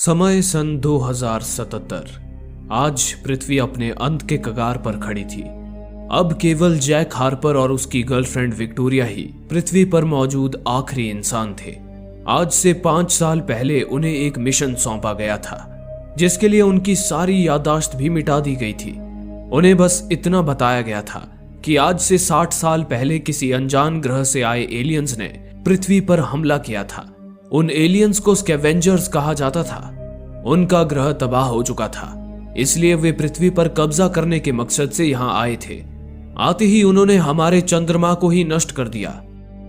समय सन 2077। आज पृथ्वी अपने अंत के कगार पर खड़ी थी। अब केवल जैक हार्पर और उसकी गर्लफ्रेंड विक्टोरिया ही पृथ्वी पर मौजूद आखिरी इंसान थे। आज से 5 साल पहले उन्हें एक मिशन सौंपा गया था, जिसके लिए उनकी सारी याददाश्त भी मिटा दी गई थी। उन्हें बस इतना बताया गया था कि आज से 60 साल पहले किसी अनजान ग्रह से आए एलियंस ने पृथ्वी पर हमला किया था। उन एलियंस को स्कैवेंजर्स कहा जाता था। उनका ग्रह तबाह हो चुका था, इसलिए वे पृथ्वी पर कब्जा करने के मकसद से यहाँ आए थे। आते ही उन्होंने हमारे चंद्रमा को ही नष्ट कर दिया,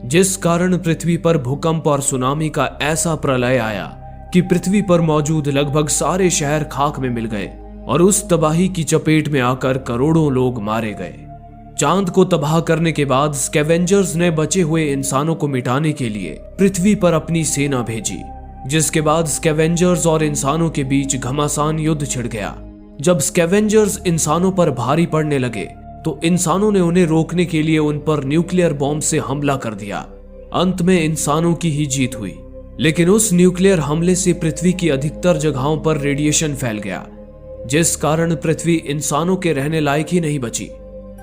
जिस कारण पृथ्वी पर भूकंप और सुनामी का ऐसा प्रलय आया कि पृथ्वी पर मौजूद लगभग सारे शहर खाक में मिल गए और उस तबाही की चपेट में आकर करोड़ों लोग मारे गए। चांद को तबाह करने के बाद स्कैवेंजर्स ने बचे हुए इंसानों को मिटाने के लिए पृथ्वी पर अपनी सेना भेजी, जिसके बाद स्कैवेंजर्स और इंसानों के बीच घमासान युद्ध छिड़ गया। जब स्कैवेंजर्स इंसानों पर भारी पड़ने लगे तो इंसानों ने उन्हें रोकने के लिए उन पर न्यूक्लियर बॉम्ब से हमला कर दिया। अंत में इंसानों की ही जीत हुई, लेकिन उस न्यूक्लियर हमले से पृथ्वी की अधिकतर जगहों पर रेडिएशन फैल गया, जिस कारण पृथ्वी इंसानों के रहने लायक ही नहीं बची।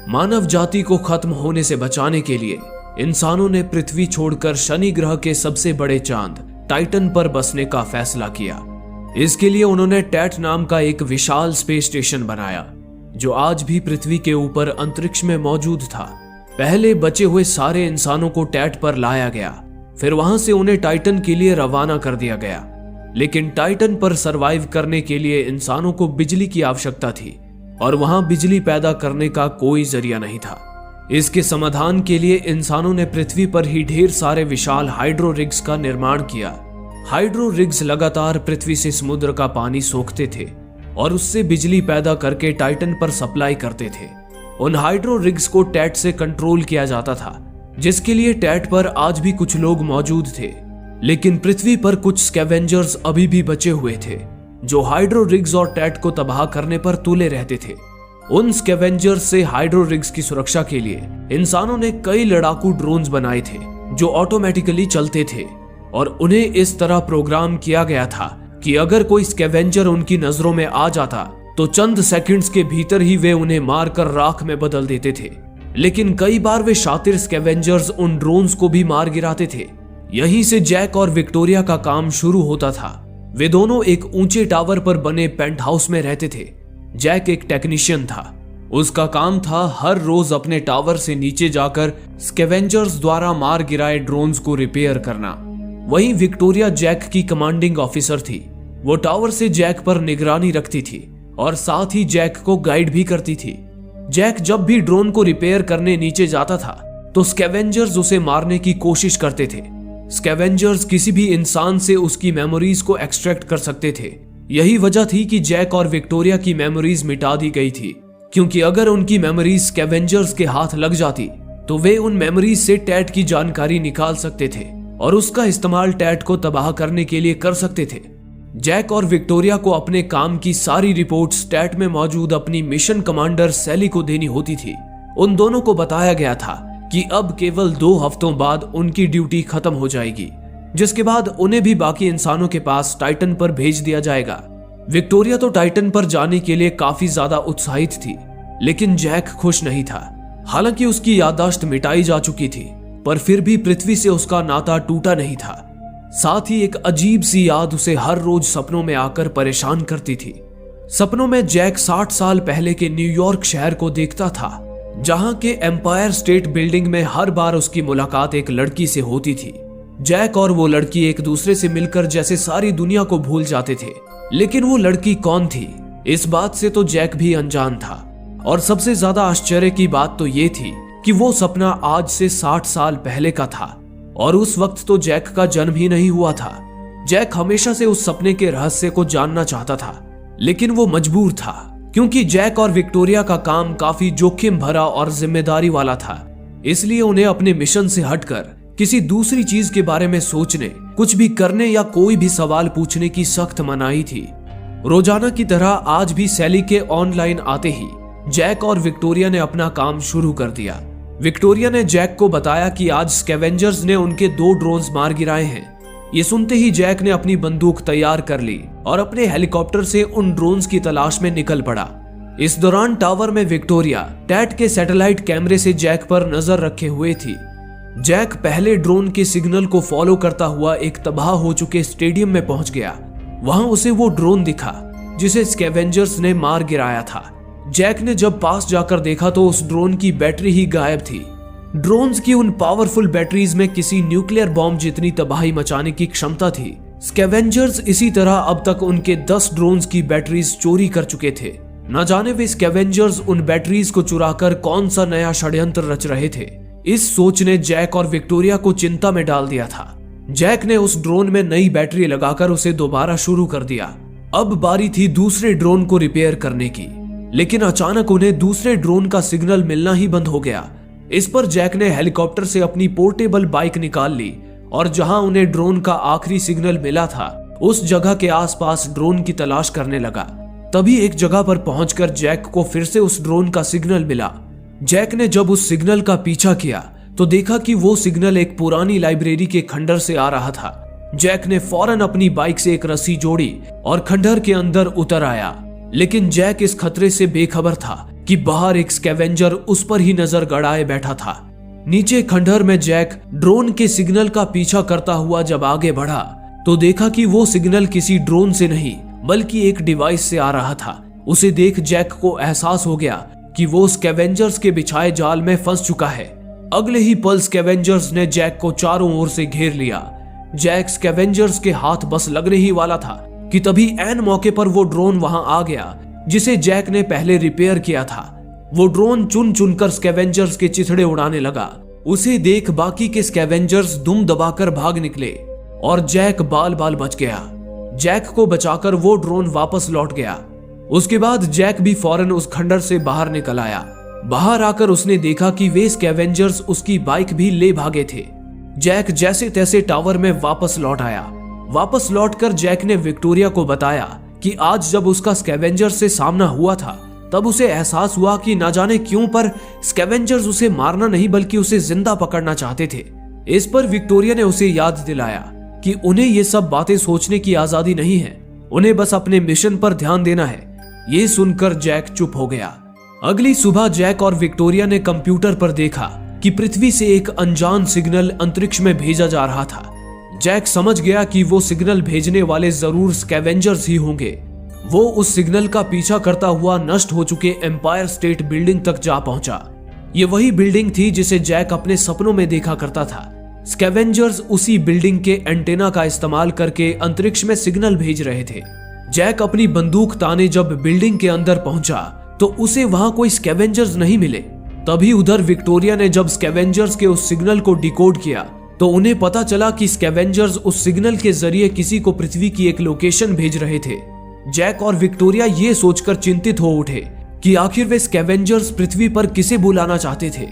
मानव जाति को खत्म होने से बचाने के लिए इंसानों ने पृथ्वी छोड़कर शनि ग्रह के सबसे बड़े चांद टाइटन पर बसने का फैसला किया। इसके लिए उन्होंने टैट नाम का एक विशाल स्पेस स्टेशन बनाया, जो आज भी पृथ्वी के ऊपर अंतरिक्ष में मौजूद था। पहले बचे हुए सारे इंसानों को टैट पर लाया गया, फिर वहां से उन्हें टाइटन के लिए रवाना कर दिया गया। लेकिन टाइटन पर सरवाइव करने के लिए इंसानों को बिजली की आवश्यकता थी और वहां बिजली पैदा करने का कोई जरिया नहीं था। इसके समाधान के लिए इंसानों ने पृथ्वी पर ही ढेर सारे विशाल हाइड्रो रिग्स का निर्माण किया। हाइड्रो रिग्स लगातार पृथ्वी से समुद्र का पानी सोखते थे और उससे बिजली पैदा करके टाइटन पर सप्लाई करते थे। उन हाइड्रो रिग्स को टैट से कंट्रोल किया जाता था, जिसके लिए टैट पर आज भी कुछ लोग मौजूद थे। लेकिन पृथ्वी पर कुछ स्कैवेंजर्स अभी भी बचे हुए थे, जो हाइड्रो रिग्स और टैट को तबाह करने पर तुले रहते थे। उन स्कैवेंजर्स से हाइड्रो रिग्स की सुरक्षा के लिए इंसानों ने कई लड़ाकू ड्रोन्स बनाए थे, जो ऑटोमेटिकली चलते थे और उन्हें इस तरह प्रोग्राम किया गया था कि अगर कोई स्कैवेंजर उनकी नजरों में आ जाता तो चंद सेकंड्स के भीतर ही वे उन्हें मारकर राख में बदल देते थे। लेकिन कई बार वे शातिर स्कैवेंजर्स उन ड्रोन्स को भी मार गिराते थे। यहीं से जैक और विक्टोरिया का काम शुरू होता था। वे दोनों एक ऊंचे टावर पर बने पेंट हाउस में रहते थे। जैक एक टेक्नीशियन था। उसका काम था हर रोज अपने टावर से नीचे जाकर स्कैवेंजर्स द्वारा मार गिराए ड्रोन्स को रिपेयर करना। वहीं विक्टोरिया जैक की कमांडिंग ऑफिसर थी। वो टावर से जैक पर निगरानी रखती थी और साथ ही जैक को गाइड भी करती थी। जैक जब भी ड्रोन को रिपेयर करने नीचे जाता था तो स्कैवेंजर्स उसे मारने की कोशिश करते थे। स्कैवेंजर्स किसी भी इंसान से उसकी मेमोरीज को एक्सट्रैक्ट कर सकते थे। यही वजह थी कि जैक और विक्टोरिया की मेमोरीज मिटा दी गई थी, क्योंकि अगर उनकी मेमोरीज स्कैवेंजर्स के हाथ लग जाती तो वे उन मेमोरीज से टैट की जानकारी निकाल सकते थे और उसका इस्तेमाल टैट को तबाह करने के लिए कर सकते थे। जैक और विक्टोरिया को अपने काम की सारी रिपोर्ट्स टैट में मौजूद अपनी मिशन कमांडर सैली को देनी होती थी। उन दोनों को बताया गया था कि अब केवल 2 हफ्तों बाद उनकी ड्यूटी खत्म हो जाएगी, जिसके बाद उन्हें भी बाकी इंसानों के पास टाइटन पर भेज दिया जाएगा। विक्टोरिया तो टाइटन पर जाने के लिए काफी ज्यादा उत्साहित थी, लेकिन जैक खुश नहीं था। हालांकि उसकी याददाश्त मिटाई जा चुकी थी, पर फिर भी पृथ्वी से उसका नाता टूटा नहीं था। साथ ही एक अजीब सी याद उसे हर रोज सपनों में आकर परेशान करती थी। सपनों में जैक 60 साल पहले के न्यूयॉर्क शहर को देखता था, जहां के एम्पायर स्टेट बिल्डिंग में हर बार उसकी मुलाकात एक लड़की से होती थी। जैक और वो लड़की एक दूसरे से मिलकर जैसे सारी दुनिया को भूल जाते थे, लेकिन वो लड़की कौन थी, इस बात से तो जैक भी अनजान था। और सबसे ज्यादा आश्चर्य की बात तो ये थी कि वो सपना आज से 60 साल पहले का था और उस वक्त तो जैक का जन्म ही नहीं हुआ था। जैक हमेशा से उस सपने के रहस्य को जानना चाहता था, लेकिन वो मजबूर था, क्योंकि जैक और विक्टोरिया का काम काफी जोखिम भरा और जिम्मेदारी वाला था। इसलिए उन्हें अपने मिशन से हटकर किसी दूसरी चीज के बारे में सोचने, कुछ भी करने या कोई भी सवाल पूछने की सख्त मनाही थी। रोजाना की तरह आज भी सैली के ऑनलाइन आते ही जैक और विक्टोरिया ने अपना काम शुरू कर दिया। विक्टोरिया ने जैक को बताया कि आज स्कैवेंजर्स ने उनके 2 ड्रोन्स मार गिराए हैं ये सुनते ही जैक ने अपनी बंदूक तैयार कर ली और अपने हेलीकॉप्टर से उन ड्रोन्स की तलाश में निकल पड़ा। इस दौरान टावर में विक्टोरिया टैट के सैटेलाइट कैमरे से जैक पर नजर रखे हुए थी। जैक पहले ड्रोन के सिग्नल को फॉलो करता हुआ एक तबाह हो चुके स्टेडियम में पहुंच गया। वहां उसे वो ड्रोन दिखा जिसे स्कैवेंजर्स ने मार गिराया था। जैक ने जब पास जाकर देखा तो उस ड्रोन की बैटरी ही गायब थी। ड्रोन्स की उन पावरफुल बैटरीज में किसी न्यूक्लियर बॉम्ब जितनी तबाही मचाने की क्षमता थी। स्कैवेंजर्स इसी तरह अब तक उनके 10 ड्रोन्स की बैटरीज चोरी कर चुके थे। न जाने वे स्कैवेंजर्स उन बैटरीज को चुराकर कौन सा नया षड्यंत्र रच रहे थे। इस सोच ने जैक और विक्टोरिया को चिंता में डाल दिया था। जैक ने उस ड्रोन में नई बैटरी लगाकर उसे दोबारा शुरू कर दिया। अब बारी थी दूसरे ड्रोन को रिपेयर करने की, लेकिन अचानक उन्हें दूसरे ड्रोन का सिग्नल मिलना ही बंद हो गया। इस पर जैक ने हेलीकॉप्टर से अपनी पोर्टेबल बाइक निकाल ली और जहां उन्हें ड्रोन का आखिरी सिग्नल मिला था उस जगह के आसपास ड्रोन की तलाश करने लगा। तभी एक जगह पर पहुंचकर जैक को फिर से उस ड्रोन का सिग्नल मिला। जैक ने जब उस सिग्नल का पीछा किया तो देखा कि वो सिग्नल एक पुरानी लाइब्रेरी के खंडर से आ रहा था। जैक ने फौरन अपनी बाइक से एक रस्सी जोड़ी और खंडर के अंदर उतर आया, लेकिन जैक इस खतरे से बेखबर था कि बाहर एक स्कैवेंजर उस पर ही नजर गड़ाए बैठा था। नीचे खंडर में जैक ड्रोन के सिग्नल का पीछा करता हुआ जब आगे बढ़ा तो देखा कि वो सिग्नल किसी ड्रोन से नहीं बल्कि एक डिवाइस से आ रहा था। उसे देख जैक को एहसास हो गया कि वो स्कैवेंजर्स के बिछाए जाल में फंस चुका है। अगले ही पल स्कैवेंजर्स ने जैक को चारों ओर से घेर लिया। जैक स्कैवेंजर्स के हाथ बस लगने ही वाला था कि तभी ऐन मौके पर वो ड्रोन वहां आ गया जिसे जैक ने पहले रिपेयर किया था। वो ड्रोन चुन चुनकर स्कैवेंजर्स के चिथड़े उड़ाने लगा। उसे देख बाकी के स्कैवेंजर्स दुम दबाकर भाग निकले और जैक बाल बाल बच गया। जैक को बचाकर वो ड्रोन वापस लौट गया। उसके बाद जैक भी फौरन उस खंडर से बाहर निकल आया। बाहर आकर उसने देखा कि वे स्कैवेंजर्स उसकी बाइक भी ले भागे थे। जैक जैसे तैसे टावर में वापस लौट आया। वापस लौटकर जैक ने विक्टोरिया को बताया कि आज जब उसका स्कैवेंजर से सामना हुआ था तब उसे एहसास हुआ कि ना जाने क्यों पर स्कैवेंजर्स उसे मारना नहीं बल्कि उसे जिंदा पकड़ना चाहते थे। इस पर विक्टोरिया ने उसे याद दिलाया कि उन्हें ये सब बातें सोचने की आजादी नहीं है, उन्हें बस अपने मिशन पर ध्यान देना है। ये सुनकर जैक चुप हो गया। अगली सुबह जैक और विक्टोरिया ने कंप्यूटर पर देखा कि पृथ्वी से एक अनजान सिग्नल अंतरिक्ष में भेजा जा रहा था। जैक समझ गया कि वो सिग्नल भेजने वाले जरूर स्कैवेंजर्स ही होंगे। वो उस सिग्नल का पीछा करता हुआ नष्ट हो चुके एम्पायर स्टेट बिल्डिंग तक जा पहुंचा। ये वही बिल्डिंग थी जिसे जैक अपने सपनों में देखा करता था। स्कैवेंजर्स उसी बिल्डिंग के एंटेना का इस्तेमाल करके अंतरिक्ष में सिग्नल भेज रहे थे। जैक अपनी बंदूक ताने जब बिल्डिंग के अंदर पहुंचा तो उसे वहां कोई स्कैवेंजर्स नहीं मिले। तभी उधर विक्टोरिया ने जब स्कैवेंजर्स के उस सिग्नल को डिकोड किया तो उन्हें पता चला कि स्कैवेंजर्स उस सिग्नल के जरिए किसी को पृथ्वी की एक लोकेशन भेज रहे थे। जैक और विक्टोरिया ये सोचकर चिंतित हो उठे कि आखिर वे स्कैवेंजर्स पृथ्वी पर किसे बुलाना चाहते थे।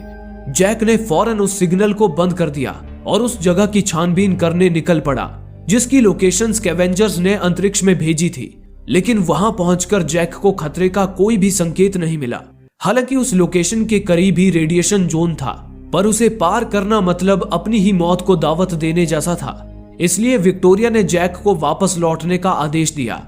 जैक ने फौरन उस सिग्नल को बंद कर दिया और उस जगह की छानबीन करने निकल पड़ा जिसकी लोकेशन स्कैवेंजर्स ने अंतरिक्ष में भेजी थी। लेकिन वहां पहुंचकर जैक को खतरे का कोई भी संकेत नहीं मिला। हालांकि उस लोकेशन के करीब ही रेडिएशन जोन था, पर उसे पार करना मतलब अपनी ही मौत को दावत देने जैसा था। इसलिए विक्टोरिया ने जैक को वापस लौटने का आदेश दिया।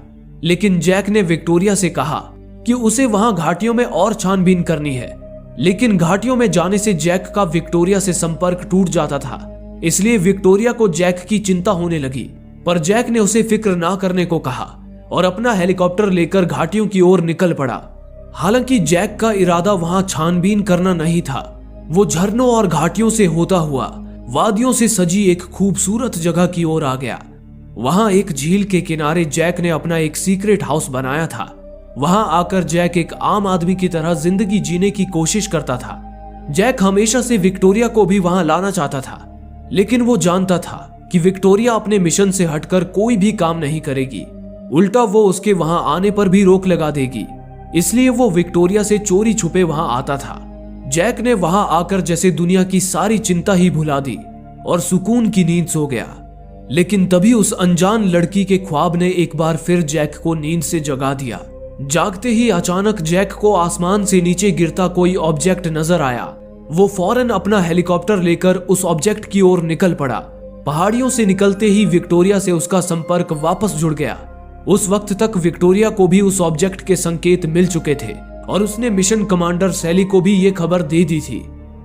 लेकिन जैक ने विक्टोरिया से कहा कि उसे वहां घाटियों में और छानबीन करनी है। लेकिन घाटियों में जाने से जैक का विक्टोरिया से संपर्क टूट जाता था, इसलिए विक्टोरिया को जैक की चिंता होने लगी। पर जैक ने उसे फिक्र ना करने को कहा और अपना हेलीकॉप्टर लेकर घाटियों की ओर निकल पड़ा। हालांकि जैक का इरादा वहां छानबीन करना नहीं था। वो झरनों और घाटियों से होता हुआ वादियों से सजी एक खूबसूरत जगह की ओर आ गया। वहां एक झील के किनारे जैक ने अपना एक सीक्रेट हाउस बनाया था। वहां आकर जैक एक आम आदमी की तरह जिंदगी जीने की कोशिश करता था। जैक हमेशा से विक्टोरिया को भी वहां लाना चाहता था, लेकिन वो जानता था कि विक्टोरिया अपने मिशन से हटकर कोई भी काम नहीं करेगी। उल्टा वो उसके वहां आने पर भी रोक लगा देगी। इसलिए वो विक्टोरिया से चोरी छुपे वहां आता था। जैक ने वहां आकर जैसे दुनिया की सारी चिंता ही भुला दी और सुकून की नींद सो गया। लेकिन तभी उस अनजान लड़की के ख्वाब ने एक बार फिर जैक को नींद से जगा दिया। जागते ही अचानक जैक को आसमान से नीचे गिरता कोई ऑब्जेक्ट नजर आया। वो फौरन अपना हेलीकॉप्टर लेकर उस ऑब्जेक्ट की ओर निकल पड़ा। पहाड़ियों से निकलते ही विक्टोरिया से उसका संपर्क वापस जुड़ गया। उस वक्त तक विक्टोरिया को भी उस ऑब्जेक्ट के संकेत मिल चुके थे और उसने मिशन कमांडर सैली को भी ये खबर दे दी थी।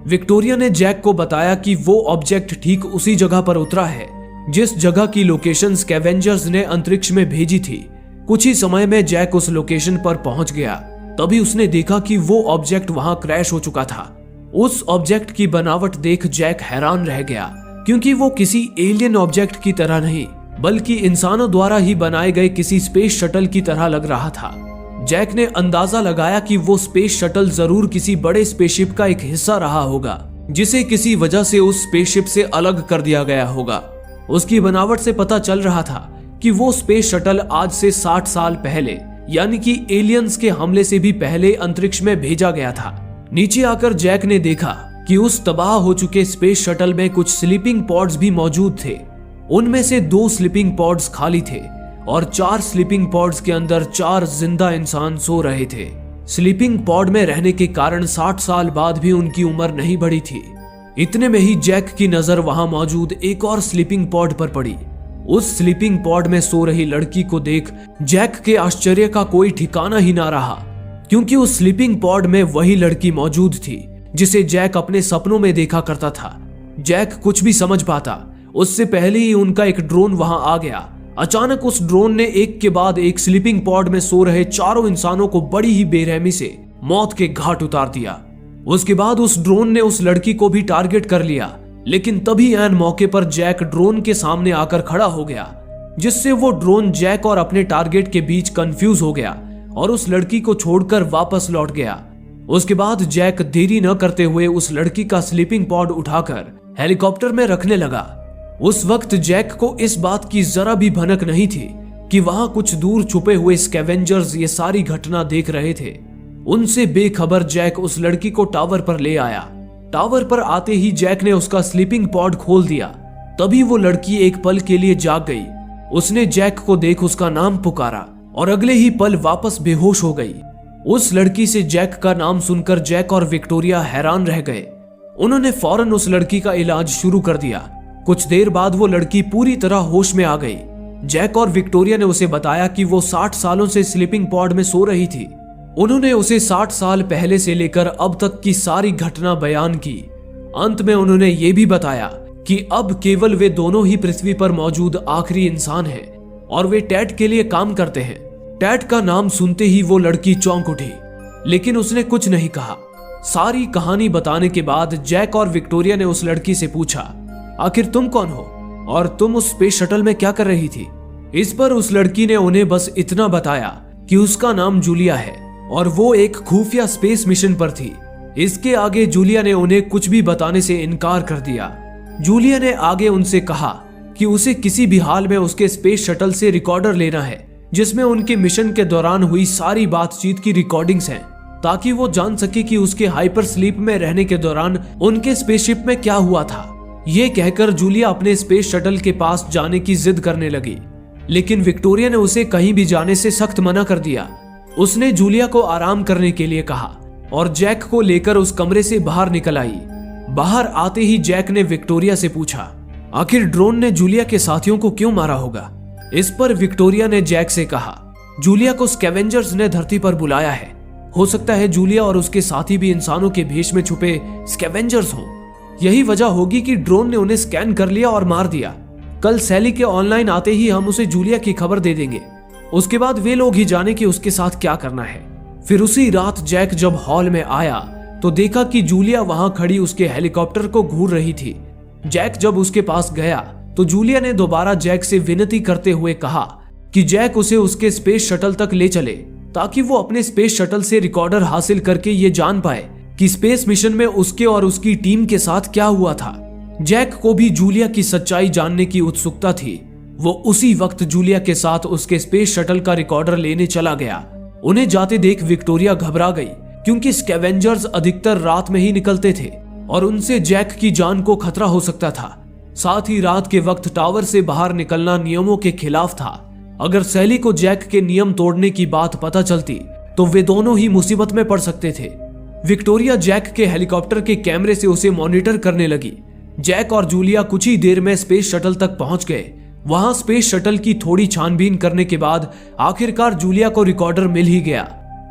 विक्टोरिया ने जैक को बताया कि वो ऑब्जेक्ट ठीक उसी जगह पर उतरा है जिस जगह की लोकेशन स्कैवेंजर्स ने अंतरिक्ष में भेजी थी। कुछ ही समय में जैक उस लोकेशन पर पहुंच गया। तभी उसने देखा कि वो ऑब्जेक्ट वहां क्रैश हो चुका था। उस ऑब्जेक्ट की बनावट देख जैक हैरान रह गया, क्योंकि वो किसी एलियन ऑब्जेक्ट की तरह नहीं बल्कि इंसानों द्वारा ही बनाए गए किसी स्पेस शटल की तरह लग रहा था। जैक ने अंदाजा लगाया कि वो स्पेस शटल जरूर किसी बड़े स्पेसशिप का एक हिस्सा रहा होगा, जिसे किसी वजह से उस स्पेसशिप से अलग कर दिया गया होगा। उसकी बनावट से पता चल रहा था कि वो स्पेस शटल आज से 60 साल पहले, यानी कि एलियंस के हमले से भी पहले अंतरिक्ष में भेजा गया था। नीचे आकर जैक ने देखा कि उस तबाह हो चुके स्पेस शटल में कुछ स्लीपिंग पॉड्स भी मौजूद थे। उनमें से 2 स्लीपिंग पॉड्स खाली थे और 4 स्लीपिंग पॉड्स के अंदर 4 जिंदा इंसान सो रहे थे। स्लीपिंग पॉड में रहने के कारण 60 साल बाद भी उनकी उम्र नहीं बढ़ी थी। इतने में ही जैक की नजर वहां मौजूद एक और स्लीपिंग पॉड पर पड़ी। उस स्लीपिंग पॉड में सो रही लड़की को देख जैक के आश्चर्य का कोई ठिकाना ही ना रहा, क्योंकि उस स्लीपिंग पॉड में वही लड़की मौजूद थी जिसे जैक अपने सपनों में देखा करता था। जैक कुछ भी समझ पाता उससे पहले ही उनका एक ड्रोन वहां आ गया। अचानक उस ड्रोन ने एक के बाद एक स्लीपिंग पॉड में सो रहे चारों इंसानों को बड़ी ही बेरहमी से मौत के घाट उतार दिया। उसके बाद उस ड्रोन ने उस लड़की को भी टारगेट कर लिया, लेकिन तभी ऐन मौके पर जैक ड्रोन के सामने आकर खड़ा हो गया, जिससे वो ड्रोन जैक और अपने टारगेट के बीच कंफ्यूज हो गया और उस लड़की को छोड़कर वापस लौट गया। उसके बाद जैक देरी न करते हुए उस लड़की का स्लीपिंग पॉड उठाकर हेलीकॉप्टर में रखने लगा। उस वक्त जैक को इस बात की जरा भी भनक नहीं थी कि वहां कुछ दूर छुपे हुए स्कैवेंजर्स ये सारी घटना देख रहे थे। उनसे बेखबर जैक उस लड़की को टावर पर ले आया। टावर पर आते ही जैक ने उसका स्लीपिंग पॉड खोल दिया। तभी वो लड़की एक पल के लिए जाग गई। उसने जैक को देख उसका नाम पुकारा और अगले ही पल वापस बेहोश हो गई। उस लड़की से जैक का नाम सुनकर जैक और विक्टोरिया हैरान रह गए। उन्होंने फौरन उस लड़की का इलाज शुरू कर दिया। कुछ देर बाद वो लड़की पूरी तरह होश में आ गई। जैक और विक्टोरिया ने उसे बताया कि वो 60 सालों से स्लीपिंग पॉड में सो रही थी। उन्होंने उसे 60 साल पहले से लेकर अब तक की सारी घटना बयान की। अंत में उन्होंने ये भी बताया कि अब केवल वे दोनों ही पृथ्वी पर मौजूद आखिरी इंसान हैं और वे टैट के लिए काम करते हैं। टैट का नाम सुनते ही वो लड़की चौंक उठी, लेकिन उसने कुछ नहीं कहा। सारी कहानी बताने के बाद जैक और विक्टोरिया ने उस लड़की से पूछा, आखिर तुम कौन हो और तुम उस स्पेस शटल में क्या कर रही थी? इस पर उस लड़की ने उन्हें बस इतना बताया कि उसका नाम जूलिया है और वो एक खुफिया स्पेस मिशन पर थी। इसके आगे जूलिया ने उन्हें कुछ भी बताने से इनकार कर दिया। जूलिया ने आगे उनसे कहा कि उसे किसी भी हाल में उसके स्पेस शटल से रिकॉर्डर लेना है, जिसमें उनके मिशन के दौरान हुई सारी बातचीत की रिकॉर्डिंग्स हैं, ताकि वो जान सके कि उसके हाइपर स्लीप में रहने के दौरान उनके स्पेसशिप में क्या हुआ था। ये कहकर जूलिया अपने स्पेस शटल के पास जाने की जिद करने लगी, लेकिन विक्टोरिया ने उसे कहीं भी जाने से सख्त मना कर दिया। उसने जूलिया को आराम करने के लिए कहा और जैक को लेकर उस कमरे से बाहर निकल आई। बाहर आते ही जैक ने विक्टोरिया से पूछा, आखिर ड्रोन ने जूलिया के साथियों को क्यों मारा होगा? इस पर विक्टोरिया ने जैक से कहा, जूलिया को स्कैवेंजर्स ने धरती पर बुलाया है। हो सकता है जूलिया और उसके साथी भी इंसानों के भेष में छुपे स्कैवेंजर्स हों। यही वजह होगी कि ड्रोन ने उन्हें स्कैन कर लिया और मार दिया। कल सैली के ऑनलाइन आते ही हम उसे जूलिया की खबर दे देंगे। उसके बाद वे लोग ही जाने कि उसके साथ क्या करना है। फिर उसी रात जैक जब हॉल में आया तो देखा कि जूलिया वहां खड़ी उसके हेलीकॉप्टर को घूर रही थी। जैक जब उसके पास गया तो जूलिया ने दोबारा जैक से विनती करते हुए कहा कि जैक उसे उसके स्पेस शटल तक ले चले, ताकि वो अपने स्पेस शटल से रिकॉर्डर हासिल करके ये जान पाए कि स्पेस मिशन में उसके और उसकी टीम के साथ क्या हुआ था। जैक को भी जूलिया की सच्चाई जानने की उत्सुकता थी। वो उसी वक्त जूलिया के साथ उसके स्पेस शटल का रिकॉर्डर लेने चला गया। उन्हें जाते देख विक्टोरिया घबरा गई, क्योंकि स्कैवेंजर्स अधिकतर रात में ही निकलते थे और उनसे जैक की जान को खतरा हो सकता था। साथ ही रात के वक्त टावर से बाहर निकलना नियमों के खिलाफ था। अगर सैली को जैक के नियम तोड़ने की बात पता चलती तो वे दोनों ही मुसीबत में पड़ सकते थे। विक्टोरिया जैक के हेलीकॉप्टर के कैमरे से उसे मॉनिटर करने लगी। जैक और जूलिया कुछ ही देर में स्पेस शटल तक पहुंच गए। वहां स्पेस शटल की थोड़ी छानबीन करने के बाद आखिरकार जूलिया को रिकॉर्डर मिल ही गया।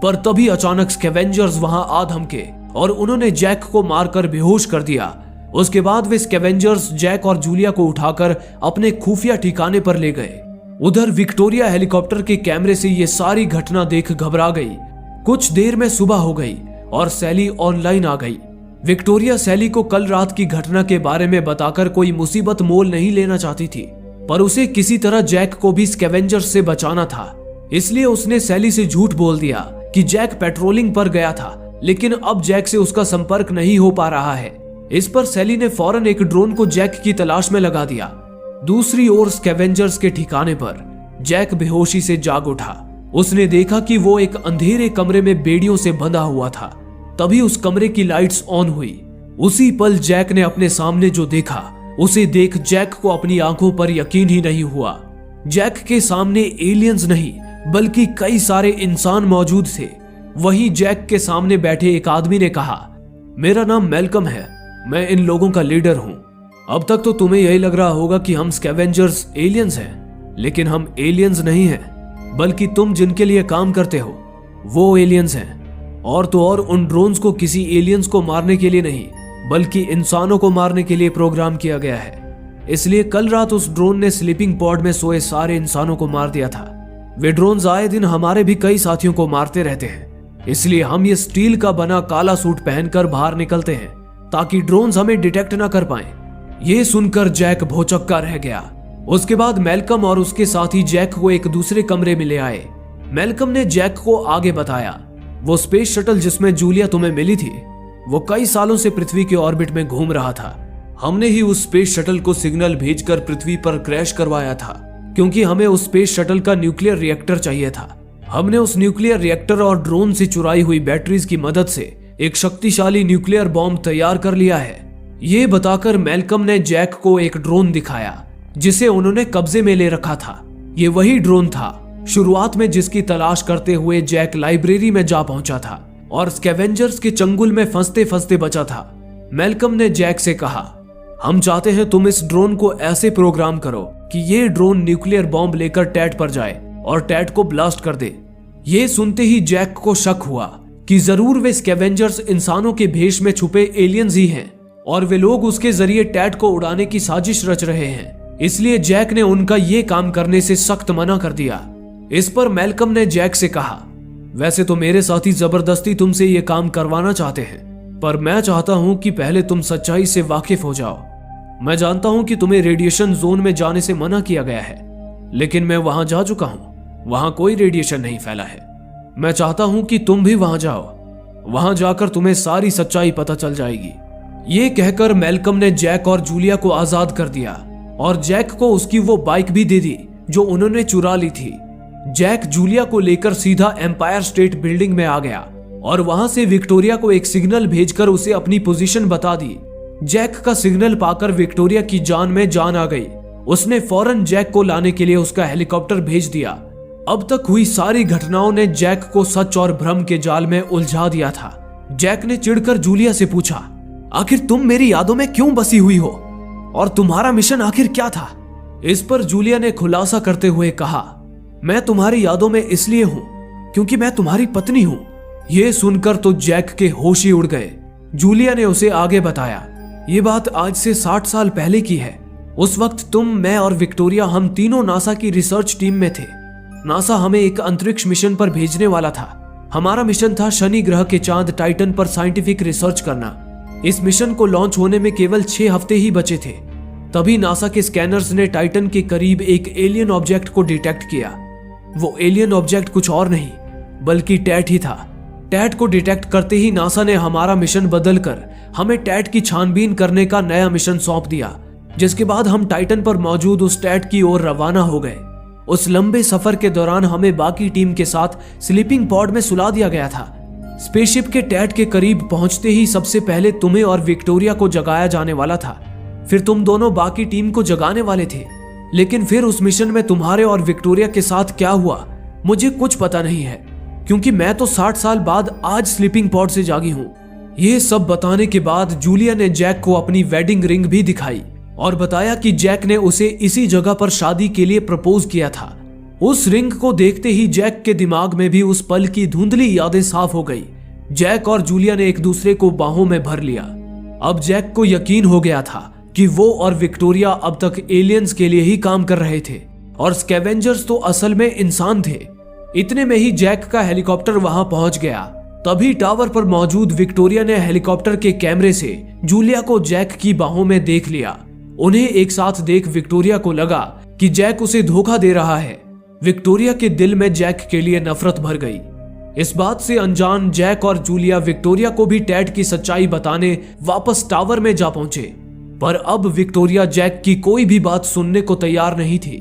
पर तभी अचानक स्कैवेंजर्स वहां आ धमके और उन्होंने जैक को मारकर बेहोश कर दिया। उसके बाद वे स्कैवेंजर्स जैक और जूलिया को उठाकर अपने खुफिया ठिकाने पर ले गए। उधर विक्टोरिया हेलीकॉप्टर के कैमरे से ये सारी घटना देख घबरा गई। कुछ देर में सुबह हो गई और सैली ऑनलाइन आ गई। विक्टोरिया सैली को कल रात की घटना के बारे में बताकर कोई मुसीबत मोल नहीं लेना चाहती थी, पर उसे किसी तरह जैक को भी स्कैवेंजर्स से बचाना था। इसलिए उसने सैली से झूठ बोल दिया कि जैक पेट्रोलिंग पर गया था, लेकिन अब जैक से उसका संपर्क नहीं हो पा रहा है। इस पर सैली ने फौरन एक ड्रोन को जैक की तलाश में लगा दिया। दूसरी ओर स्कैवेंजर्स के ठिकाने पर जैक बेहोशी से जाग उठा। उसने देखा कि वो एक अंधेरे कमरे में बेड़ियों से बंधा हुआ था। तभी उस कमरे की लाइट्स ऑन हुई। उसी पल जैक ने अपने सामने जो देखा उसे देख जैक को अपनी आंखों पर यकीन ही नहीं हुआ। जैक के सामने एलियंस नहीं बल्कि कई सारे इंसान मौजूद थे। वहीं जैक के सामने बैठे एक आदमी ने कहा, मेरा नाम मैल्कम है, मैं इन लोगों का लीडर हूं। अब तक तो तुम्हें यही लग रहा होगा कि हम स्कैवेंजर्स एलियंस हैं, लेकिन हम एलियंस नहीं हैं, बल्कि तुम जिनके लिए काम करते हो वो एलियंस हैं। और तो और उन ड्रोन्स को किसी एलियंस को मारने के लिए नहीं बल्कि इंसानों को मारने के लिए प्रोग्राम किया गया है। इसलिए कल रात उस ड्रोन ने स्लीपिंग पॉड में सोए सारे इंसानों को मार दिया था। वे ड्रोन्स आए दिन हमारे भी कई साथियों को मारते रहते हैं, इसलिए हम ये स्टील का बना काला सूट पहनकर बाहर निकलते हैं ताकि ड्रोन्स हमें डिटेक्ट ना कर पाएं। ये सुनकर जैक भौचक्का रह गया। उसके बाद मैल्कम और उसके साथी जैक को एक दूसरे कमरे में ले आए। मैल्कम ने जैक को आगे बताया, वो स्पेस शटल जिसमें जूलिया तुम्हें मिली थी वो कई सालों से पृथ्वी के ऑर्बिट में घूम रहा था। हमने ही उस स्पेस शटल को सिग्नल भेजकर पृथ्वी पर क्रैश करवाया था, क्योंकि हमें उस स्पेस शटल का न्यूक्लियर रिएक्टर चाहिए था। हमने उस न्यूक्लियर रिएक्टर और ड्रोन से चुराई हुई बैटरीज की मदद से एक शक्तिशाली न्यूक्लियर बॉम्ब तैयार कर लिया है। ये बताकर मैल्कम ने जैक को एक ड्रोन दिखाया जिसे उन्होंने कब्जे में ले रखा था। ये वही ड्रोन था शुरुआत में जिसकी तलाश करते हुए जैक लाइब्रेरी में जा पहुंचा था और स्कैवेंजर्स के चंगुल में फंसते फंसते बचा था। मैल्कम ने जैक से कहा, हम चाहते हैं तुम इस ड्रोन को ऐसे प्रोग्राम करो कि ये ड्रोन न्यूक्लियर बॉम्ब लेकर टैट पर जाए और टैट को ब्लास्ट कर दे। ये सुनते ही जैक को शक हुआ कि जरूर वे स्कैवेंजर्स इंसानों के भेष में छुपे एलियंस ही हैं और वे लोग उसके जरिए टैट को उड़ाने की साजिश रच रहे हैं। इसलिए जैक ने उनका ये काम करने से सख्त मना कर दिया। इस पर मैल्कम ने जैक से कहा, वैसे तो मेरे साथी जबरदस्ती तुमसे ये काम करवाना चाहते हैं, पर मैं चाहता हूं कि पहले तुम सच्चाई से वाकिफ हो जाओ। मैं जानता हूं कि तुम्हें रेडिएशन जोन में जाने से मना किया गया है, लेकिन मैं वहां जा चुका हूं। वहां कोई रेडिएशन नहीं फैला है। मैं चाहता हूं कि तुम भी वहां जाओ। वहां जाकर तुम्हें सारी सच्चाई पता चल जाएगी। ये कहकर मैल्कम ने जैक और जूलिया को आजाद कर दिया और जैक को उसकी वो बाइक भी दे दी जो उन्होंने चुरा ली थी। जैक जूलिया को लेकर सीधा एम्पायर स्टेट बिल्डिंग में आ गया और वहां से विक्टोरिया को एक सिग्नल भेजकर उसे अपनी पोजीशन बता दी। जैक का सिग्नल पाकर विक्टोरिया की जान में जान आ गई। उसने फौरन जैक को लाने के लिए उसका हेलीकॉप्टर भेज दिया। अब तक हुई सारी घटनाओं ने जैक को सच और भ्रम के जाल में उलझा दिया था। जैक ने चिढ़कर जूलिया से पूछा, आखिर तुम मेरी यादों में क्यों बसी हुई हो और तुम्हारा मिशन आखिर क्या था? इस पर जूलिया ने खुलासा करते हुए कहा, मैं तुम्हारी यादों में इसलिए हूं क्योंकि मैं तुम्हारी पत्नी हूं। यह सुनकर तो जैक के होश ही उड़ गए। जूलिया ने उसे आगे बताया, ये बात आज से 60 साल पहले की है। उस वक्त तुम, मैं और विक्टोरिया हम तीनों नासा की रिसर्च टीम में थे। नासा हमें एक अंतरिक्ष मिशन पर भेजने वाला था। हमारा मिशन था शनि ग्रह के चांद टाइटन पर साइंटिफिक रिसर्च करना। इस मिशन को लॉन्च होने में केवल 6 हफ्ते ही बचे थे। तभी नासा के स्कैनर्स ने टाइटन के करीब एक एलियन ऑब्जेक्ट को डिटेक्ट किया। वो एलियन ऑब्जेक्ट कुछ और नहीं बल्कि टैट ही था। टैट को डिटेक्ट करते ही नासा ने हमारा मिशन बदलकर हमें टैट की छानबीन करने का नया मिशन सौंप दिया, जिसके बाद हम टाइटन पर मौजूद उस टैट की ओर रवाना हो गए। उस लंबे सफर के दौरान हमें बाकी टीम के साथ स्लीपिंग पॉड में सुला दिया गया था। स्पेसशिप के टैट के करीब पहुंचते ही सबसे पहले तुम्हें और विक्टोरिया को जगाया जाने वाला था। फिर तुम दोनों बाकी टीम को जगाने वाले थे। लेकिन फिर उस मिशन में तुम्हारे और विक्टोरिया के साथ क्या हुआ मुझे कुछ पता नहीं है, क्योंकि मैं तो 60 साल बाद आज स्लीपिंग पॉड से जागी हूं। ये सब बताने के बाद जूलिया ने जैक को अपनी वेडिंग रिंग भी दिखाई और बताया कि जैक ने उसे इसी जगह पर शादी के लिए प्रपोज किया था। उस रिंग को देखते ही जैक के दिमाग में भी उस पल की धुंधली यादें साफ हो गई। जैक और जूलिया ने एक दूसरे को बाहों में भर लिया। अब जैक को यकीन हो गया था कि वो और विक्टोरिया अब तक एलियंस के लिए ही काम कर रहे थे और स्कैवेंजर्स तो असल में इंसान थे। इतने में ही जैक का हेलीकॉप्टर वहां पहुंच गया। तभी टावर पर मौजूद विक्टोरिया ने हेलीकॉप्टर के कैमरे से जूलिया को जैक की बाहों में देख लिया। उन्हें एक साथ देख विक्टोरिया को लगा कि जैक उसे धोखा दे रहा है। विक्टोरिया के दिल में जैक के लिए नफरत भर गई। इस बात से अनजान जैक और जूलिया विक्टोरिया को भी टैड की सच्चाई बताने वापस टावर में जा पहुंचे। पर अब विक्टोरिया जैक की कोई भी बात सुनने को तैयार नहीं थी।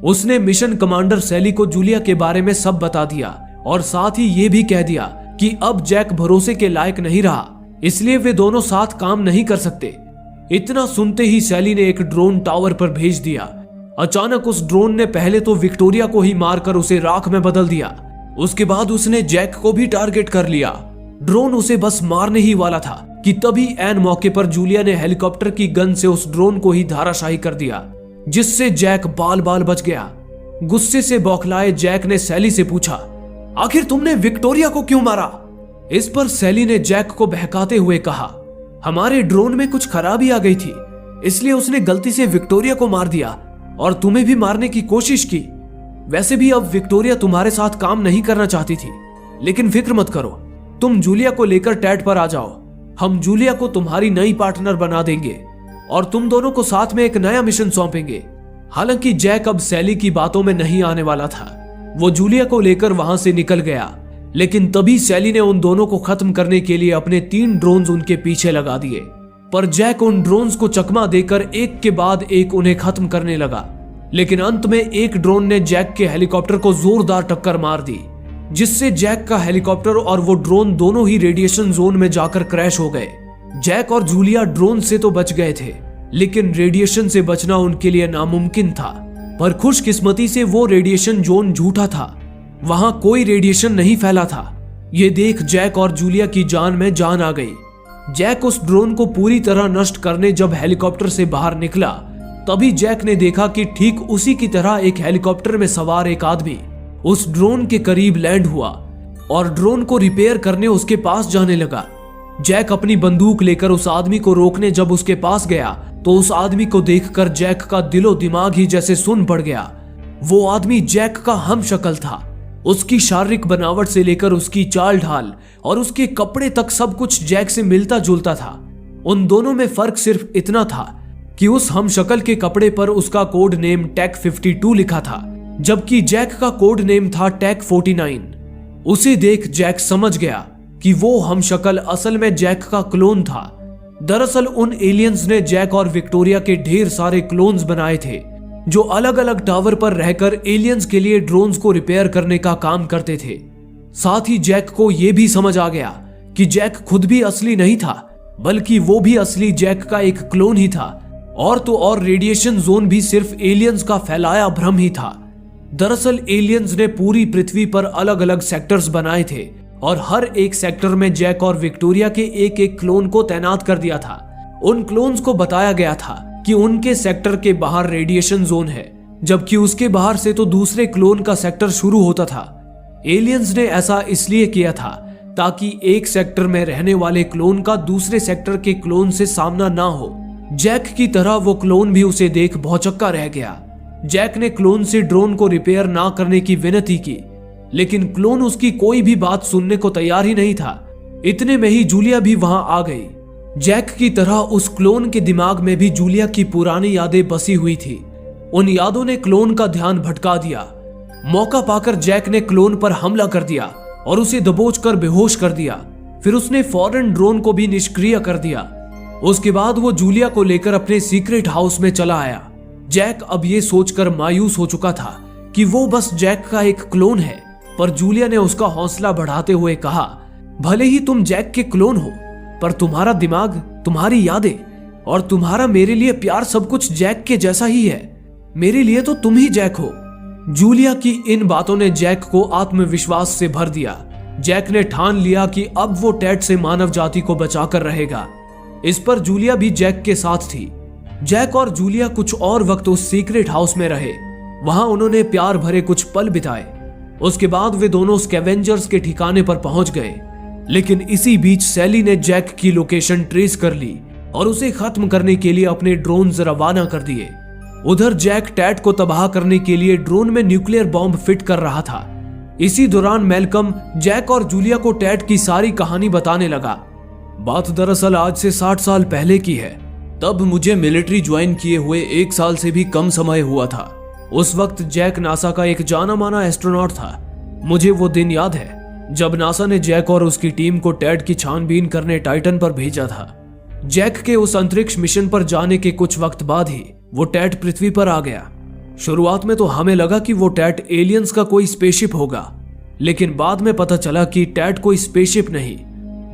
उसने मिशन कमांडर सैली को जूलिया के बारे में सब बता दिया और साथ ही ये भी कह दिया कि अब जैक भरोसे के लायक नहीं रहा, इसलिए वे दोनों साथ काम नहीं कर सकते। इतना सुनते ही सैली ने एक ड्रोन टावर पर भेज दिया। अचानक उस ड्रोन ने पहले तो विक्टोरिया को ही मारकर उसे राख में बदल दिया। उसके बाद उसने जैक को भी टारगेट कर लिया। ड्रोन उसे बस मारने ही वाला था कि तभी ऐन मौके पर जूलिया ने हेलीकॉप्टर की गन से उस ड्रोन को ही धाराशाही कर दिया, जिससे जैक बाल बाल बच गया। गुस्से से बौखलाए जैक ने सैली से पूछा, आखिर तुमने विक्टोरिया को क्यों मारा? इस पर सैली ने जैक को बहकाते हुए कहा, हमारे ड्रोन में कुछ खराबी आ गई थी, इसलिए उसने गलती से विक्टोरिया को मार दिया और तुम्हें भी मारने की कोशिश की। वैसे भी अब विक्टोरिया तुम्हारे साथ काम नहीं करना चाहती थी, लेकिन फिक्र मत करो, तुम जूलिया को लेकर टैड पर आ जाओ। हम जूलिया को तुम्हारी नई पार्टनर बना देंगे और तुम दोनों को साथ में एक नया मिशन सौंपेंगे। हालांकि जैक अब सैली की बातों में नहीं आने वाला था। वो जूलिया को लेकर वहां से निकल गया, लेकिन तभी सैली ने उन दोनों को खत्म करने के लिए अपने 3 ड्रोन्स उनके पीछे लगा दिए। पर जैक उन ड्रोन्स को चकमा देकर एक के बाद एक उन्हें खत्म करने लगा। लेकिन अंत में एक ड्रोन ने जैक के हेलीकॉप्टर को जोरदार टक्कर मार दी, जिससे जैक का हेलीकॉप्टर और वो ड्रोन दोनों ही रेडिएशन जोन में जाकर क्रैश हो गए। जैक और जूलिया ड्रोन से तो बच गए थे, लेकिन रेडिएशन से बचना उनके लिए नामुमकिन था। पर खुशकिस्मती से वो रेडिएशन जोन झूठा था, वहां कोई रेडिएशन नहीं फैला था। ये देख जैक और जूलिया की जान में जान आ गई। जैक उस ड्रोन को पूरी तरह नष्ट करने जब हेलीकॉप्टर से बाहर निकला, तभी जैक ने देखा कि ठीक उसी की तरह एक हेलीकॉप्टर में सवार एक आदमी उस ड्रोन के करीब लैंड हुआ और ड्रोन को रिपेयर करने उसके पास जाने लगा। जैक अपनी बंदूक लेकर उस आदमी को रोकने जब उसके पास गया तो उस आदमी को देखकर जैक का दिलो दिमाग ही जैसे सुन पड़ गया। वो आदमी जैक का हमशक्ल था। उसकी शारीरिक बनावट से लेकर उसकी चाल ढाल और उसके कपड़े तक सब कुछ जैक से मिलता जुलता था। उन दोनों में फर्क सिर्फ इतना था कि उस हमशक्ल के कपड़े पर उसका कोड नेम टैक 52 लिखा था, जबकि जैक का कोड नेम था टैक 49। उसे देख जैक समझ गया कि वो हमशक्ल असल में जैक का क्लोन था। दरअसल उन एलियंस ने जैक और विक्टोरिया के ढेर सारे क्लोन्स बनाए थे, जो अलग अलग टावर पर रहकर एलियंस के लिए ड्रोन्स को रिपेयर करने का काम करते थे। साथ ही जैक को यह भी समझ आ गया कि जैक खुद भी असली नहीं था, बल्कि वो भी असली जैक का एक क्लोन ही था। और तो और रेडिएशन जोन भी सिर्फ एलियंस का फैलाया भ्रम ही था। दरअसल एलियंस ने पूरी पृथ्वी पर अलग अलग सेक्टर्स बनाए थे और हर एक सेक्टर में जैक और विक्टोरिया के एक एक क्लोन को तैनात कर दिया था। उन क्लोन्स को बताया गया था कि उनके सेक्टर के बाहर रेडिएशन जोन है, जबकि उसके बाहर से तो दूसरे क्लोन का सेक्टर शुरू होता था। एलियंस ने ऐसा इसलिए किया था ताकि एक सेक्टर में रहने वाले क्लोन का दूसरे सेक्टर के क्लोन से सामना ना हो। जैक की तरह वो क्लोन भी उसे देख भौचक्का रह गया। जैक ने क्लोन से ड्रोन को रिपेयर ना करने की विनती की, लेकिन क्लोन उसकी कोई भी बात सुनने को तैयार ही नहीं था। इतने में ही जूलिया भी वहां आ गई। जैक की तरह उस क्लोन के दिमाग में भी जूलिया की पुरानी यादें बसी हुई थी। उन यादों ने क्लोन का ध्यान भटका दिया। मौका पाकर जैक ने क्लोन पर हमला कर दिया और उसे दबोचकर बेहोश कर दिया। फिर उसने फौरन ड्रोन को भी निष्क्रिय कर दिया। उसके बाद वो जूलिया को लेकर अपने सीक्रेट हाउस में चला आया। जैक अब ये सोचकर मायूस हो चुका था कि वो बस जैक का एक क्लोन है, पर जूलिया ने उसका हौसला बढ़ाते हुए कहा, भले ही तुम जैक के क्लोन हो, पर तुम्हारा दिमाग, तुम्हारी यादें और तुम्हारा मेरे लिए प्यार सब कुछ जैक के जैसा ही है। मेरे लिए तो तुम ही जैक हो। जूलिया की इन बातों ने जैक को आत्मविश्वास से भर दिया। जैक ने ठान लिया कि अब वो टैट से मानव जाति को बचाकर रहेगा। इस पर जूलिया भी जैक के साथ थी। जैक और जूलिया कुछ और वक्त उस सीक्रेट हाउस में रहे। वहां उन्होंने प्यार भरे कुछ पल बिताए। उसके बाद वे दोनों स्कैवेंजर्स के ठिकाने पर पहुंच गए। लेकिन इसी बीच सैली ने जैक की लोकेशन ट्रेस कर ली और उसे खत्म करने के लिए अपने ड्रोन्स रवाना कर दिए। उधर जैक टैट को तबाह करने के लिए ड्रोन में न्यूक्लियर बॉम्ब फिट कर रहा था। इसी दौरान मैल्कम जैक और जूलिया को टैट की सारी कहानी बताने लगा। बात दरअसल आज से 60 साल पहले की है। तब मुझे मिलिट्री ज्वाइन किए हुए 1 साल से भी कम समय हुआ था। उस वक्त जैक नासा का एक जाना माना एस्ट्रोनॉट था। मुझे वो दिन याद है जब नासा ने जैक और उसकी टीम को टैट की छानबीन करने टाइटन पर भेजा था। जैक के उस अंतरिक्ष मिशन पर जाने के कुछ वक्त बाद ही वो टैट पृथ्वी पर आ गया। शुरुआत में तो हमें लगा कि वो टैट एलियंस का कोई स्पेसशिप होगा, लेकिन बाद में पता चला कि टैट कोई स्पेसशिप नहीं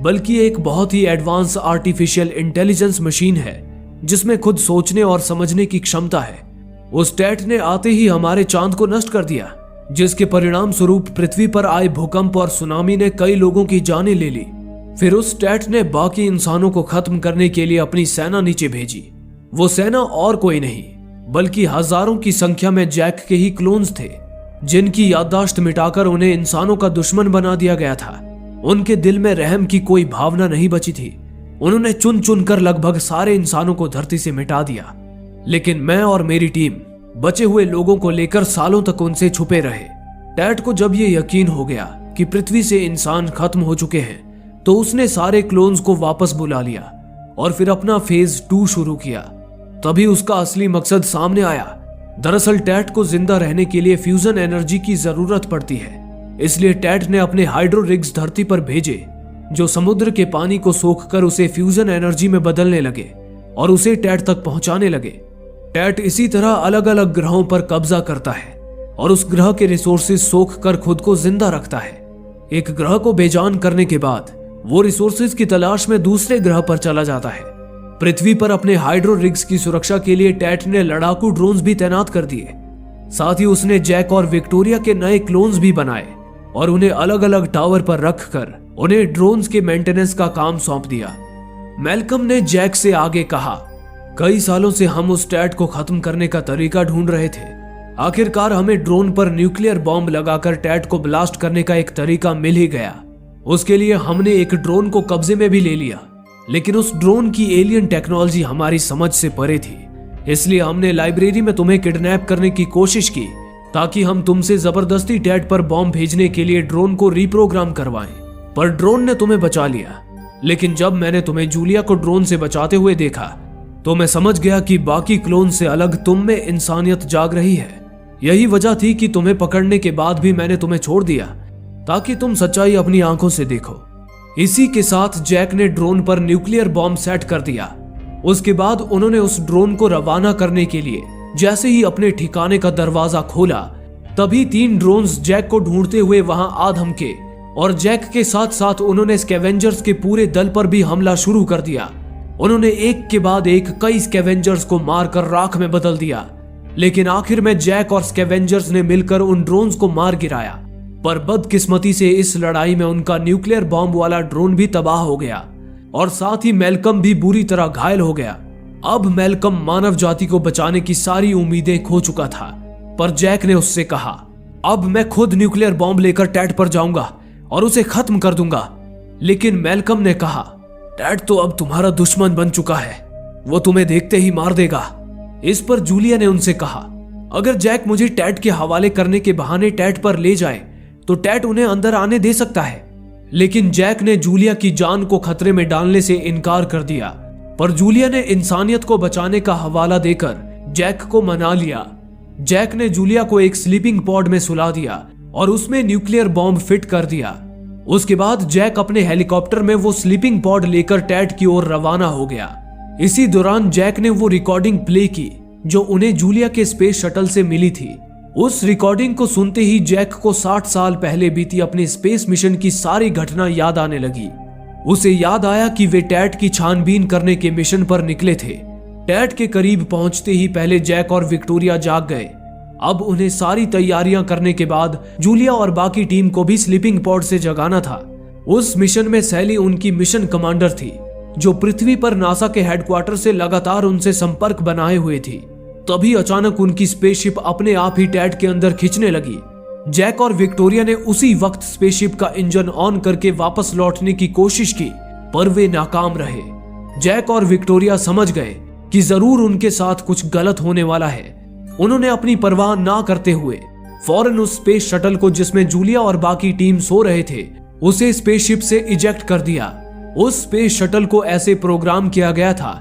बल्कि एक बहुत ही एडवांस आर्टिफिशियल इंटेलिजेंस मशीन है जिसमें खुद सोचने और समझने की क्षमता है। उस टैट ने आते ही हमारे चांद को नष्ट कर दिया, जिसके परिणाम स्वरूप पृथ्वी पर आए भूकंप और सुनामी ने कई लोगों की जानें ले ली। फिर उस टैट ने बाकी इंसानों को खत्म करने के लिए अपनी सेना नीचे भेजी। वो सेना और कोई नहीं बल्कि हजारों की संख्या में जैक के ही क्लोन्स थे, जिनकी याददाश्त मिटाकर उन्हें इंसानों का दुश्मन बना दिया गया था। उनके दिल में रहम की कोई भावना नहीं बची थी। उन्होंने चुन चुनकर लगभग सारे इंसानों को धरती से मिटा दिया। लेकिन मैं और मेरी टीम बचे हुए लोगों को लेकर सालों तक उनसे छुपे रहे। टैट को जब ये यकीन हो गया कि पृथ्वी से इंसान खत्म हो चुके हैं तो उसने सारे क्लोन्स को वापस बुला लिया और फिर अपना फेज 2 शुरू किया। तभी उसका असली मकसद सामने आया। दरअसल टैट को जिंदा रहने के लिए फ्यूजन एनर्जी की जरूरत पड़ती है, इसलिए टैट ने अपने हाइड्रो रिग्स धरती पर भेजे जो समुद्र के पानी को सोखकर उसे फ्यूजन एनर्जी में बदलने लगे और उसे टैट तक पहुंचाने लगे। टैट इसी तरह अलग अलग ग्रहों पर कब्जा करता है और उस ग्रह के रिसोर्सेज सोख कर खुद को जिंदा रखता है। एक ग्रह को बेजान करने के बाद वो रिसोर्सेज की तलाश में दूसरे ग्रह पर चला जाता है। पृथ्वी पर अपने हाइड्रो रिग्स की सुरक्षा के लिए टैट ने लड़ाकू ड्रोन्स भी तैनात कर दिए। साथ ही उसने जैक और विक्टोरिया के नए क्लोन्स भी बनाए और उन्हें अलग अलग टावर पर रखकर उन्हें ड्रोन्स के मेंटेनेंस का काम सौंप दिया। मैल्कम ने जैक से आगे कहा, कई सालों से हम उस टैट को खत्म करने का तरीका ढूंढ रहे थे। आखिरकार हमें ड्रोन पर न्यूक्लियर बॉम्ब लगाकर टैट को ब्लास्ट करने का एक तरीका मिल ही गया। उसके लिए हमने एक ड्रोन को कब्जे में भी ले लिया, लेकिन उस ड्रोन की एलियन टेक्नोलॉजी हमारी समझ से परे थी। इसलिए हमने लाइब्रेरी में तुम्हें किडनैप करने की कोशिश की ताकि हम तुमसे जबरदस्ती टैट पर बॉम्ब भेजने के लिए ड्रोन को रीप्रोग्राम करवाएं। पर ड्रोन ने तुम्हें बचा लिया। लेकिन जब मैंने तुम्हें जूलिया को ड्रोन से बचाते हुए देखा तो मैं समझ गया कि बाकी क्लोन से अलग तुम में इंसानियत जाग रही है। यही वजह थी कि तुम्हें पकड़ने के बाद भी मैंने तुम्हें छोड़ दिया ताकि तुम सच्चाई अपनी आंखों से देखो। इसी के साथ जैक ने ड्रोन पर न्यूक्लियर बॉम्ब सेट कर दिया। उसके बाद उन्होंने उस ड्रोन को रवाना करने के लिए जैसे ही अपने ठिकाने का दरवाजा खोला, तभी 3 ड्रोन्स जैक को ढूंढते हुए वहां आ धमके और जैक के साथ साथ उन्होंने स्कैवेंजर्स के पूरे दल पर भी हमला शुरू कर दिया। उन्होंने एक के बाद एक कई स्कैवेंजर्स को मारकर राख में बदल दिया। लेकिन आखिर में जैक और स्कैवेंजर्स ने मिलकर उन ड्रोन्स को मार गिराया। पर बदकिस्मती से इस लड़ाई में उनका न्यूक्लियर बॉम्ब वाला ड्रोन भी तबाह हो गया और साथ ही मैल्कम भी बुरी तरह घायल हो गया। अब मैल्कम मानव जाति को बचाने की सारी उम्मीदें खो चुका था। पर जैक ने उससे कहा, अब मैं खुद न्यूक्लियर बॉम्ब लेकर टैट पर जाऊंगा और उसे खत्म कर दूंगा। लेकिन मैल्कम ने कहा, टैट तो अब तुम्हारा दुश्मन बन चुका है, वो तुम्हें देखते ही मार देगा। इस पर जूलिया ने उनसे कहा, अगर जैक मुझे टैट के हवाले करने के बहाने टैट पर ले जाए तो टैट उन्हें अंदर आने दे सकता है। लेकिन जैक ने जूलिया की जान को खतरे में डालने से इनकार कर दिया। पर जूलिया ने इंसानियत को बचाने का हवाला देकर जैक को मना लिया। जैक ने जूलिया को एक स्लीपिंग पॉड में सुला दिया और उसमें न्यूक्लियर बॉम्ब फिट कर दिया। उसके बाद जैक अपने हेलीकॉप्टर में वो स्लीपिंग पॉड लेकर टैट की ओर रवाना हो गया। इसी दौरान जैक ने वो रिकॉर्डिंग प्ले की जो उन्हें जूलिया के स्पेस शटल से मिली थी। उस रिकॉर्डिंग को सुनते ही जैक को 60 साल पहले बीती अपने स्पेस मिशन की सारी घटना याद आने लगी। उसे याद आया कि वे टैट की छानबीन करने के मिशन पर निकले थे। टैट के करीब पहुंचते ही पहले जैक और विक्टोरिया जाग गए। अब उन्हें सारी तैयारियां करने के बाद जूलिया और बाकी टीम को भी स्लीपिंग पॉड से जगाना था। उस मिशन में सैली उनकी मिशन कमांडर थी, जो पृथ्वी पर नासा के हेडक्वार्टर से लगातार उनसे संपर्क बनाए हुए थी। तभी अचानक उनकी स्पेसशिप अपने आप ही टैट के अंदर खिंचने लगी। जैक और विक्टोरिया ने उसी वक्त स्पेसशिप का इंजन ऑन करके वापस लौटने की कोशिश की, पर वे नाकाम रहे। जैक और विक्टोरिया समझ गए कि जरूर उनके साथ कुछ गलत होने वाला है। उन्होंने अपनी परवाह ना करते हुए फौरन उस स्पेस शटल को, जिसमें जूलिया और बाकी टीम सो रहे थे, उसे स्पेसशिप से इजेक्ट कर दिया। उस स्पेस शटल को ऐसे प्रोग्राम किया गया था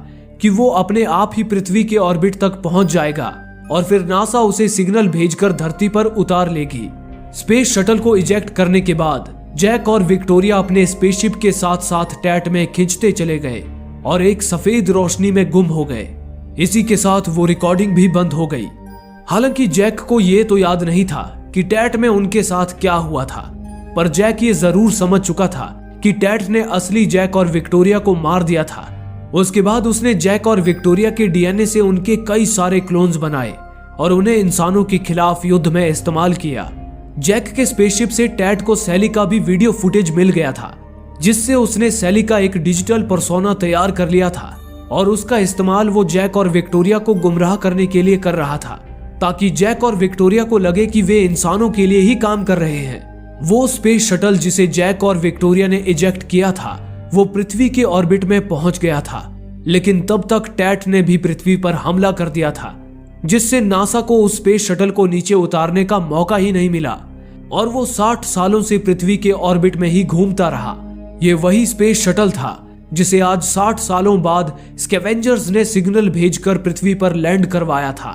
कि वो अपने आप ही पृथ्वी के ऑर्बिट तक पहुंच जाएगा और फिर नासा उसे सिग्नल भेजकर धरती पर उतार लेगी। स्पेस शटल को इजेक्ट करने के बाद जैक और विक्टोरिया अपने स्पेसशिप के साथ साथ टैट में खिंचते चले गए और एक सफेद रोशनी में गुम हो गए। इसी के साथ वो रिकॉर्डिंग भी बंद हो गई। हालांकि जैक को ये तो याद नहीं था कि टैट में उनके साथ क्या हुआ था, पर जैक ये जरूर समझ चुका था कि टैट ने असली जैक और विक्टोरिया को मार दिया था। उसके बाद उसने जैक और विक्टोरिया के डीएनए से उनके कई सारे क्लोन्स बनाए और उन्हें इंसानों के खिलाफ युद्ध में इस्तेमाल किया। जैक के स्पेसशिप से टैट को सैली का भी वीडियो फुटेज मिल गया था, जिससे उसने सैली का एक डिजिटल पर्सोना तैयार कर लिया था और उसका इस्तेमाल वो जैक और विक्टोरिया को गुमराह करने के लिए कर रहा था, ताकि जैक और विक्टोरिया को लगे कि वे इंसानों के लिए ही काम कर रहे हैं। वो स्पेस शटल जिसे जैक और विक्टोरिया ने इजेक्ट किया था, वो पृथ्वी के ऑर्बिट में पहुंच गया था, लेकिन तब तक टैट ने भी पृथ्वी पर हमला कर दिया था, जिससे नासा को उस स्पेस शटल को नीचे उतारने का मौका ही नहीं मिला और वो 60 सालों से पृथ्वी के ऑर्बिट में ही घूमता रहा। ये वही स्पेस शटल था जिसे आज 60 सालों बाद स्कैवेंजर्स ने सिग्नल भेजकर पृथ्वी पर लैंड करवाया था।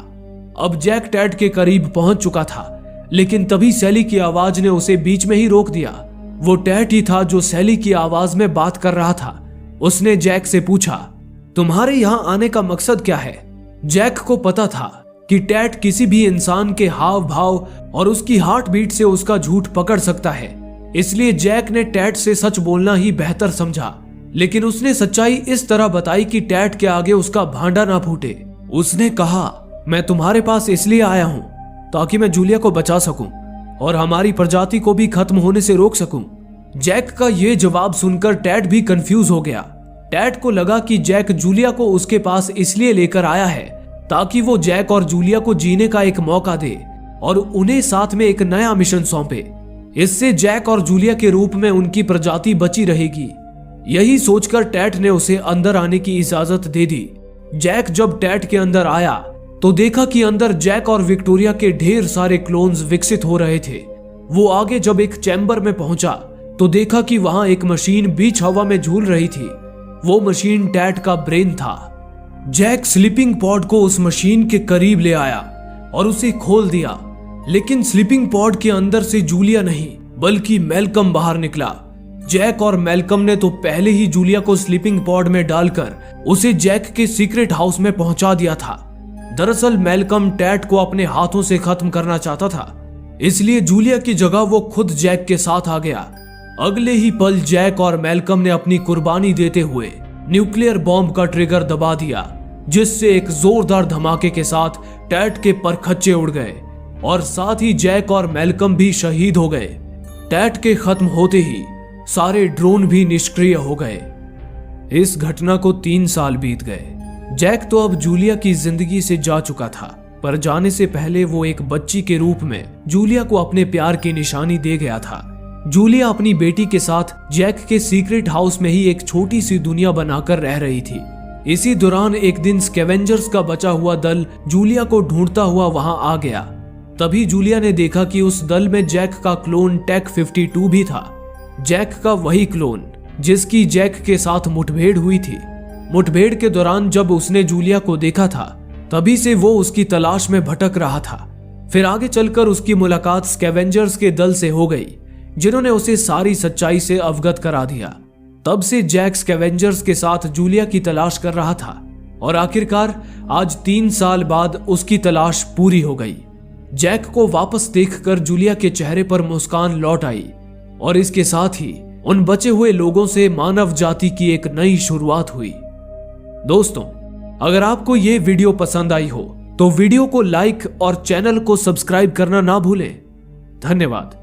अब जैक टैट के करीब पहुंच चुका था, लेकिन तभी सैली की आवाज ने उसे बीच में ही रोक दिया। वो टैट ही था जो सैली की आवाज में बात कर रहा था। उसने जैक से पूछा, तुम्हारे यहाँ आने का मकसद क्या है? जैक को पता था कि टैट किसी भी इंसान के हाव भाव और उसकी हार्ट बीट से उसका झूठ पकड़ सकता है, इसलिए जैक ने टैट से सच बोलना ही बेहतर समझा। लेकिन उसने सच्चाई इस तरह बताई कि टैट के आगे उसका भांडा ना फूटे। उसने कहा, मैं तुम्हारे पास इसलिए आया हूं ताकि मैं जूलिया को बचा सकूं और हमारी प्रजाति को भी खत्म होने से रोक सकूं। जैक का ये जवाब सुनकर टैट भी कंफ्यूज हो गया। टैट को लगा कि जैक जूलिया को उसके पास इसलिए लेकर आया है ताकि वो जैक और जूलिया को जीने का एक मौका दे और उन्हें साथ में एक नया मिशन सौंपे। इससे जैक और जूलिया के रूप में उनकी प्रजाति बची रहेगी। यही सोचकर टैट ने उसे अंदर आने की इजाजत दे दी। जैक जब टैट के अंदर आया तो देखा कि अंदर जैक और विक्टोरिया के ढेर सारे क्लोन्स विकसित हो रहे थे। वो आगे जब एक चैम्बर में पहुंचा तो देखा कि वहां एक मशीन बीच हवा में झूल रही थी। वो मशीन टैट का ब्रेन था। जैक स्लीपिंग पॉड को उस मशीन के करीब ले आया और उसे खोल दिया, लेकिन स्लीपिंग पॉड के अंदर से जूलिया नहीं बल्कि मैल्कम बाहर निकला। जैक और मैल्कम ने तो पहले ही जूलिया को स्लीपिंग पॉड में डालकर उसे जैक के सीक्रेट हाउस में पहुंचा दिया था। दरअसल मैल्कम टैट को अपने हाथों से खत्म करना चाहता था, इसलिए जूलिया की जगह वो खुद जैक के साथ आ गया। अगले ही पल जैक और मैल्कम ने अपनी कुर्बानी देते हुए न्यूक्लियर बॉम्ब का ट्रिगर दबा दिया, जिससे एक जोरदार धमाके के साथ टैट के परखच्चे उड़ गए और साथ ही जैक और मैल्कम भी शहीद हो गए। टैट के खत्म होते ही सारे ड्रोन भी निष्क्रिय हो गए। इस घटना को 3 साल बीत गए। जैक तो अब जूलिया की जिंदगी से जा चुका था, पर जाने से पहले वो एक बच्ची के रूप में जूलिया को अपने प्यार की निशानी दे गया था। जूलिया अपनी बेटी के साथ जैक के सीक्रेट हाउस में ही एक छोटी सी दुनिया बनाकर रह रही थी। इसी दौरान एक दिन स्कैवेंजर्स का बचा हुआ दल जूलिया को ढूंढता हुआ वहां आ गया। तभी जूलिया ने देखा कि उस दल में जैक का क्लोन टेक 52 भी था। जैक का वही क्लोन जिसकी जैक के साथ मुठभेड़ हुई थी। मुठभेड़ के दौरान जब उसने जूलिया को देखा था, तभी से वो उसकी तलाश में भटक रहा था। फिर आगे चलकर उसकी मुलाकात स्कैवेंजर्स के दल से हो गई, जिन्होंने उसे सारी सच्चाई से अवगत करा दिया। तब से जैक स्कैवेंजर्स के साथ जूलिया की तलाश कर रहा था और आखिरकार आज 3 साल बाद उसकी तलाश पूरी हो गई। जैक को वापस देखकर जूलिया के चेहरे पर मुस्कान लौट आई और इसके साथ ही उन बचे हुए लोगों से मानव जाति की एक नई शुरुआत हुई। दोस्तों, अगर आपको ये वीडियो पसंद आई हो तो वीडियो को लाइक और चैनल को सब्सक्राइब करना ना भूलें। धन्यवाद।